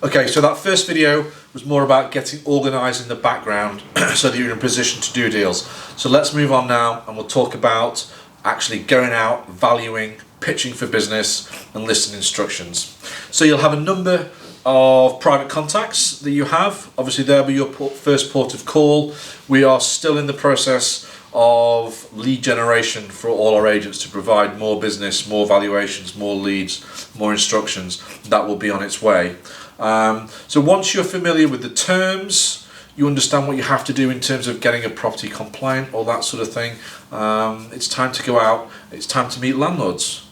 Okay, so that first video was more about getting organised in the background so that you're in a position to do deals. So let's move on now and we'll talk about actually going out, valuing, pitching for business and listing instructions. So you'll have a number of private contacts that you have. Obviously they'll be your first port of call. We are still in the process of lead generation for all our agents to provide more business, more valuations, more leads, more instructions. That will be on its way. So once you're familiar with the terms, you understand what you have to do in terms of getting a property compliant, all that sort of thing, it's time to go out, it's time to meet landlords.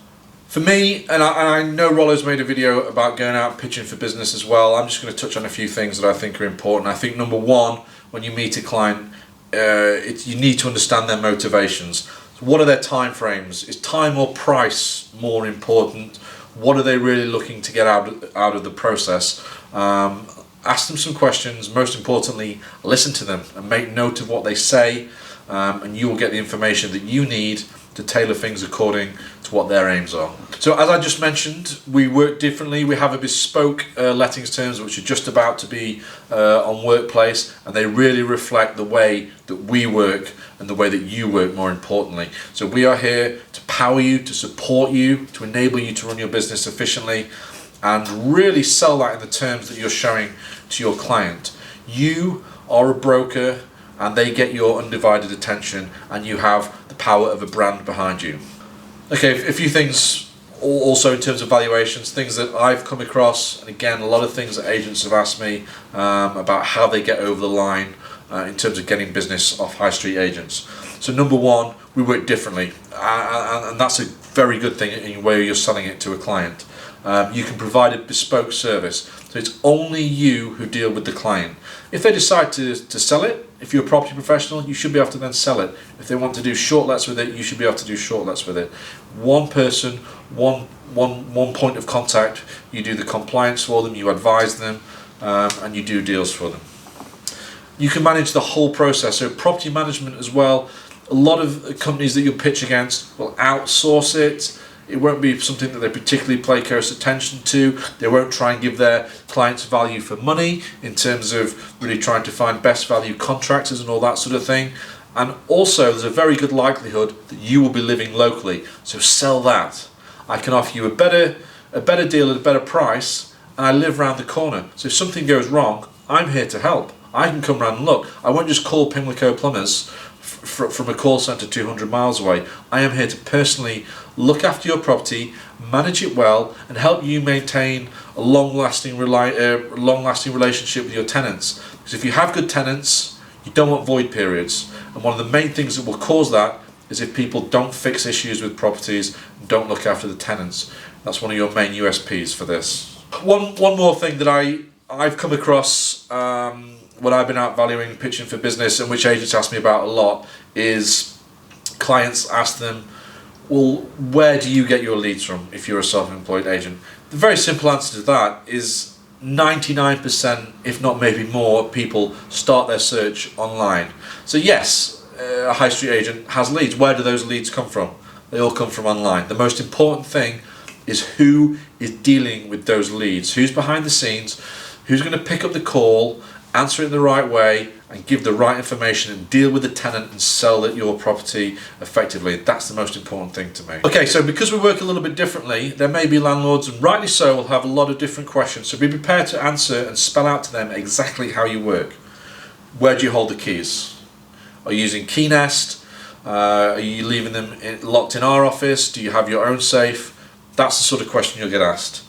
For me, and I know Rollo's made a video about going out pitching for business as well, I'm just going to touch on a few things that I think are important. I think number one, when you meet a client, you need to understand their motivations. So what are their time frames? Is time or price more important? What are they really looking to get out of the process? Ask them some questions. Most importantly, listen to them and make note of what they say, and you will get the information that you need to tailor things according to what their aims are. So as I just mentioned, we work differently. We have a bespoke lettings terms which are just about to be on Workplace, and they really reflect the way that we work and the way that you work, more importantly. So we are here to power you, to support you, to enable you to run your business efficiently and really sell that in the terms that you're showing to your client. You are a broker and they get your undivided attention, and you have the power of a brand behind you. Okay, a few things also in terms of valuations, things that I've come across, and again a lot of things that agents have asked me about how they get over the line in terms of getting business off high street agents. So number one, we work differently, and that's a very good thing in where you're selling it to a client. You can provide a bespoke service, so it's only you who deal with the client. If they decide to sell it, if you're a property professional, you should be able to then sell it. If they want to do short lets with it, you should be able to do short lets with it. One person, one point of contact, you do the compliance for them, you advise them, and you do deals for them. You can manage the whole process, so property management as well. A lot of companies that you'll pitch against will outsource it. It won't be something that they particularly pay close attention to. They won't try and give their clients value for money in terms of really trying to find best value contractors and all that sort of thing. And also there's a very good likelihood that you will be living locally, so sell that. I can offer you a better deal at a better price, and I live around the corner. So if something goes wrong, I'm here to help. I can come around and look. I won't just call Pimlico Plumbers from a call centre 200 miles away. I am here to personally look after your property, manage it well, and help you maintain a long-lasting relationship with your tenants. Because if you have good tenants, you don't want void periods. And one of the main things that will cause that is if people don't fix issues with properties and don't look after the tenants. That's one of your main USPs for this. One more thing that I've come across when I've been out valuing, pitching for business, and which agents ask me about a lot, is clients ask them, well, where do you get your leads from if you're a self-employed agent? The very simple answer to that is 99%, if not maybe more, people start their search online. So yes, a high street agent has leads. Where do those leads come from? They all come from online. The most important thing is who is dealing with those leads, who's behind the scenes, who's going to pick up the call, answer it in the right way, and give the right information and deal with the tenant and sell your property effectively. That's the most important thing to me. Okay, so because we work a little bit differently, there may be landlords, and rightly so, will have a lot of different questions. So be prepared to answer and spell out to them exactly how you work. Where do you hold the keys? Are you using KeyNest? Are you leaving them locked in our office? Do you have your own safe? That's the sort of question you'll get asked.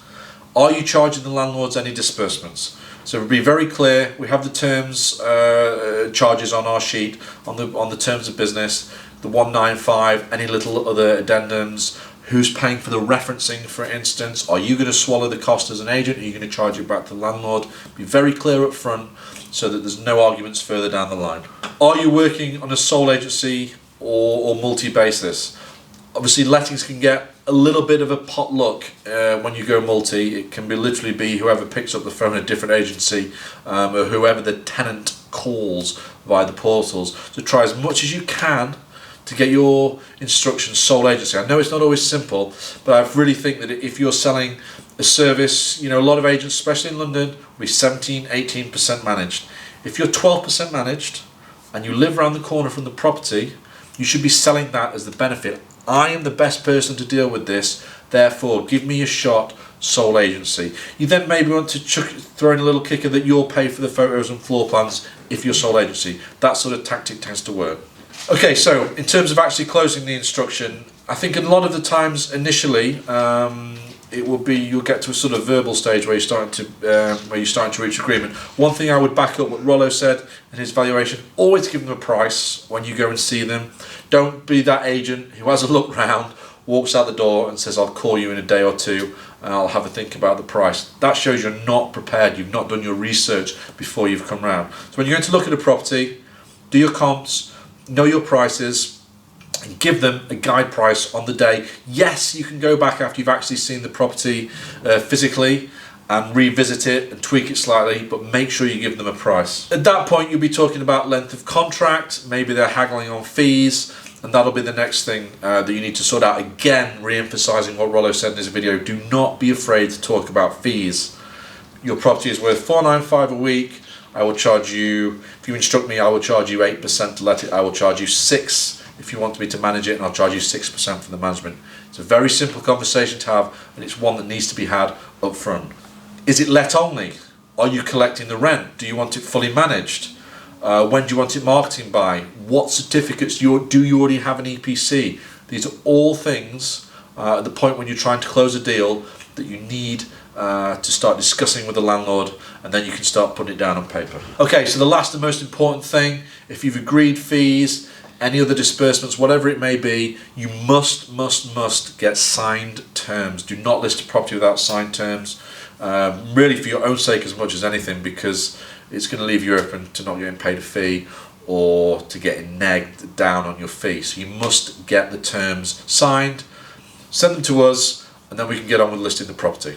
Are you charging the landlords any disbursements? So be very clear. We have the terms, charges on our sheet, on the terms of business, the 195, any little other addendums, who's paying for the referencing, for instance. Are you going to swallow the cost as an agent? Are you going to charge it back to the landlord? Be very clear up front so that there's no arguments further down the line. Are you working on a sole agency or multi-basis? Obviously, lettings can get a little bit of a potluck when you go multi. It can literally be whoever picks up the phone at a different agency, or whoever the tenant calls via the portals. So try as much as you can to get your instructions sole agency. I know it's not always simple, but I really think that if you're selling a service, you know, a lot of agents, especially in London, will be 17, 18% managed. If you're 12% managed and you live around the corner from the property, you should be selling that as the benefit. I am the best person to deal with this, therefore give me a shot, sole agency. You then maybe want to throw in a little kicker that you'll pay for the photos and floor plans if you're sole agency. That sort of tactic tends to work. Okay, so in terms of actually closing the instruction, I think a lot of the times initially, it will be you'll get to a sort of verbal stage where you're starting to reach agreement. One thing I would back up what Rollo said in his valuation: always give them a price when you go and see them. Don't be that agent who has a look round, walks out the door and says, "I'll call you in a day or two and I'll have a think about the price." That shows you're not prepared. You've not done your research before you've come round. So when you're going to look at a property, do your comps, know your prices, and give them a guide price on the day. Yes, you can go back after you've actually seen the property physically and revisit it and tweak it slightly, but make sure you give them a price. At that point, you'll be talking about length of contract, maybe they're haggling on fees, and that'll be the next thing that you need to sort out. Again, re-emphasising what Rollo said in his video, do not be afraid to talk about fees. Your property is worth $495 a week. I will charge you, if you instruct me, I will charge you 8% to let it. I will charge you 6% if you want me to manage it, and I'll charge you 6% for the management. It's a very simple conversation to have, and it's one that needs to be had up front. Is it let only? Are you collecting the rent? Do you want it fully managed? When do you want it marketing by? What certificates do you already have an EPC? These are all things at the point when you're trying to close a deal that you need to start discussing with the landlord, and then you can start putting it down on paper. Okay, so the last and most important thing, if you've agreed fees, any other disbursements, whatever it may be, you must get signed terms. Do not list a property without signed terms, really for your own sake as much as anything, because it's going to leave you open to not getting paid a fee or to getting negged down on your fee. So you must get the terms signed, send them to us, and then we can get on with listing the property.